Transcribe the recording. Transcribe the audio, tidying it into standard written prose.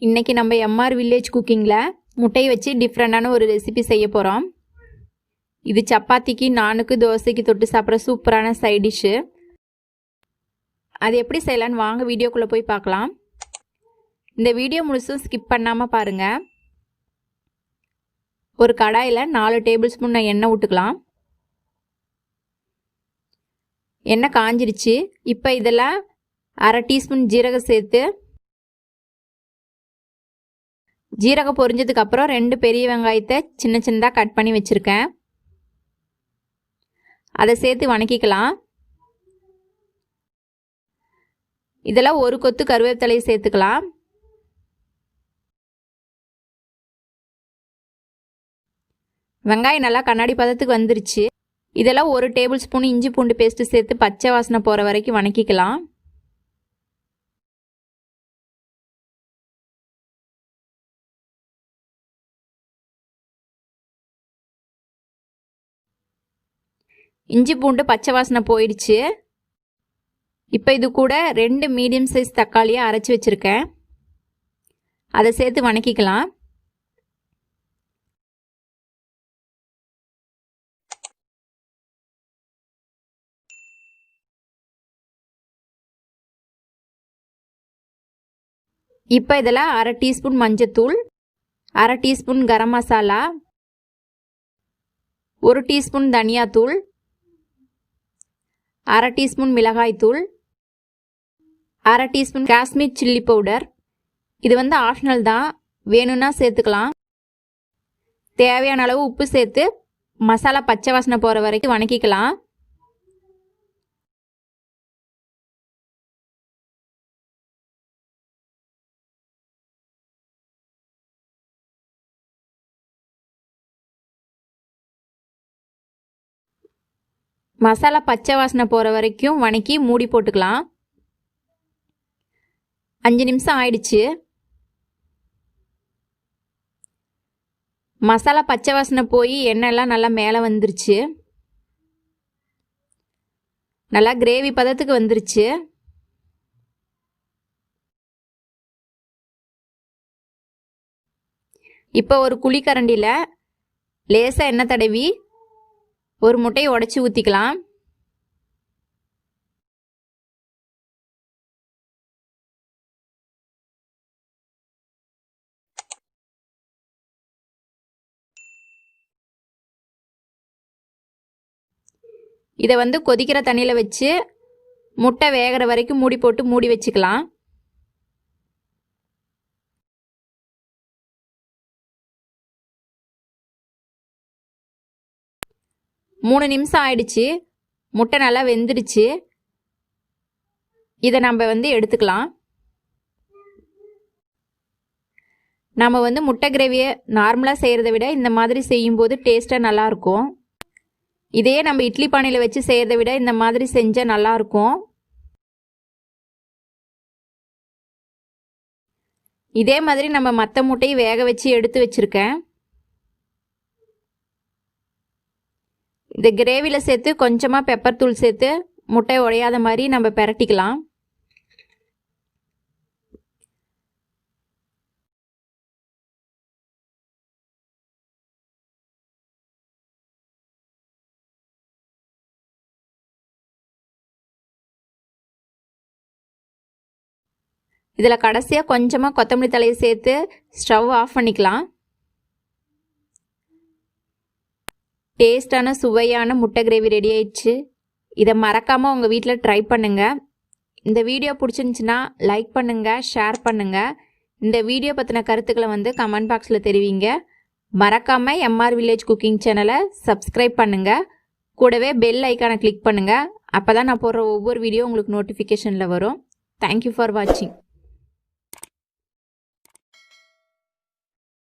இன்றைக்கி நம்ம MR village குக்கிங்கில் முட்டை வச்சு டிஃப்ரெண்டான ஒரு ரெசிபி செய்ய போகிறோம். இது சப்பாத்திக்கு, நானுக்கு, தோசைக்கு தொட்டு சாப்பிட்ற சூப்பரான சைட் டிஷ்ஷு. அது எப்படி செய்யலான்னு வாங்க வீடியோக்குள்ளே போய் பார்க்கலாம். இந்த வீடியோ முழுசும் ஸ்கிப் பண்ணாமல் பாருங்கள். ஒரு கடாயில் 4 டேபிள் ஸ்பூன் எண்ணெய் விட்டுக்கலாம். எண்ணெய் காஞ்சிருச்சு. இப்போ இதில் 1/2 டீஸ்பூன் ஜீரகம் சேர்த்து, ஜீரகம் பொரிஞ்சதுக்கப்புறம் 2 பெரிய வெங்காயத்தை சின்ன சின்னதாக கட் பண்ணி வச்சுருக்கேன். அதை சேர்த்து வணக்கிக்கலாம். இதில் ஒரு கொத்து கருவேப்பிலையை சேர்த்துக்கலாம். வெங்காயம் நல்லா கண்ணாடி பதத்துக்கு வந்துருச்சு. இதெல்லாம் 1 டேபிள் ஸ்பூன் இஞ்சி பூண்டு பேஸ்ட்டு சேர்த்து பச்சை வாசனை போகிற வரைக்கும் வணக்கிக்கலாம். இஞ்சி பூண்டு பச்சை வாசனை போயிடுச்சு. இப்போ இது கூட 2 மீடியம் சைஸ் தக்காளியை அரைச்சி வச்சுருக்கேன். அதை சேர்த்து வணக்கிக்கலாம். இப்போ இதில் 1/2 டீஸ்பூன் மஞ்சத்தூள், 1/2 டீஸ்பூன் கரம் மசாலா, 1 டீஸ்பூன் தனியாத்தூள், 1/2 டீஸ்பூன் மிளகாய்த்தூள், 1/2 டீஸ்பூன் காஷ்மீர் சில்லி பவுடர். இது ஆப்ஷனல் தான், வேணும்னா சேர்த்துக்கலாம். தேவையான அளவு உப்பு சேர்த்து மசாலா பச்சை வாசனை போகிற வரைக்கும் வணக்கிக்கலாம். மசாலா பச்சை வாசனை போகிற வரைக்கும் வணக்கி மூடி போட்டுக்கலாம். 5 நிமிஷம் ஆயிடுச்சு. மசாலா பச்சை வாசனை போய் எண்ணெய்லாம் நல்லா மேலே வந்துருச்சு. நல்லா கிரேவி பதத்துக்கு வந்துருச்சு. இப்போ ஒரு குழிக்கரண்டியில் லேசாக எண்ணெய் தடவி ஒரு முட்டையை உடைச்சி ஊற்றிக்கலாம். இதை கொதிக்கிற தண்ணியில் வச்சு முட்டை வேகிற வரைக்கும் மூடி போட்டு மூடி வச்சுக்கலாம். மூணு நிமிஷம் ஆயிடுச்சு. முட்டை நல்லா வெந்துடுச்சு. இதை நம்ம எடுத்துக்கலாம். நம்ம முட்டை கிரேவியை நார்மலாக செய்கிறத விட இந்த மாதிரி செய்யும்போது டேஸ்ட்டாக நல்லாயிருக்கும். இதையே நம்ம இட்லி பானையில் வச்சு செய்கிறத விட இந்த மாதிரி செஞ்சால் நல்லாயிருக்கும். இதே மாதிரி நம்ம மற்ற முட்டையை வேக வச்சு எடுத்து வச்சுருக்கேன். இந்த கிரேவியில் சேர்த்து கொஞ்சமாக பெப்பர் தூள் சேர்த்து முட்டை உடையாத மாதிரி நம்ம பிரட்டிக்கலாம். இதில் கடைசியாக கொஞ்சமாக கொத்தமல்லி தழையை சேர்த்து ஸ்டவ் ஆஃப் பண்ணிக்கலாம். டேஸ்டான சுவையான முட்டை கிரேவி ரெடி ஆயிடுச்சு. இதை மறக்காமல் உங்கள் வீட்டில் ட்ரை பண்ணுங்கள். இந்த வீடியோ பிடிச்சிருந்துச்சின்னா லைக் பண்ணுங்கள், ஷேர் பண்ணுங்கள். இந்த வீடியோ பற்றின கருத்துக்களை கமெண்ட் பாக்ஸில் தெரிவிங்க. மறக்காமல் எம்ஆர் வில்லேஜ் குக்கிங் சேனலை சப்ஸ்கிரைப் பண்ணுங்கள். கூடவே பெல் ஐக்கானை கிளிக் பண்ணுங்கள். அப்போ தான் நான் போடுற ஒவ்வொரு வீடியோ உங்களுக்கு நோட்டிஃபிகேஷனில் வரும். தேங்க்யூ ஃபார் வாட்சிங்.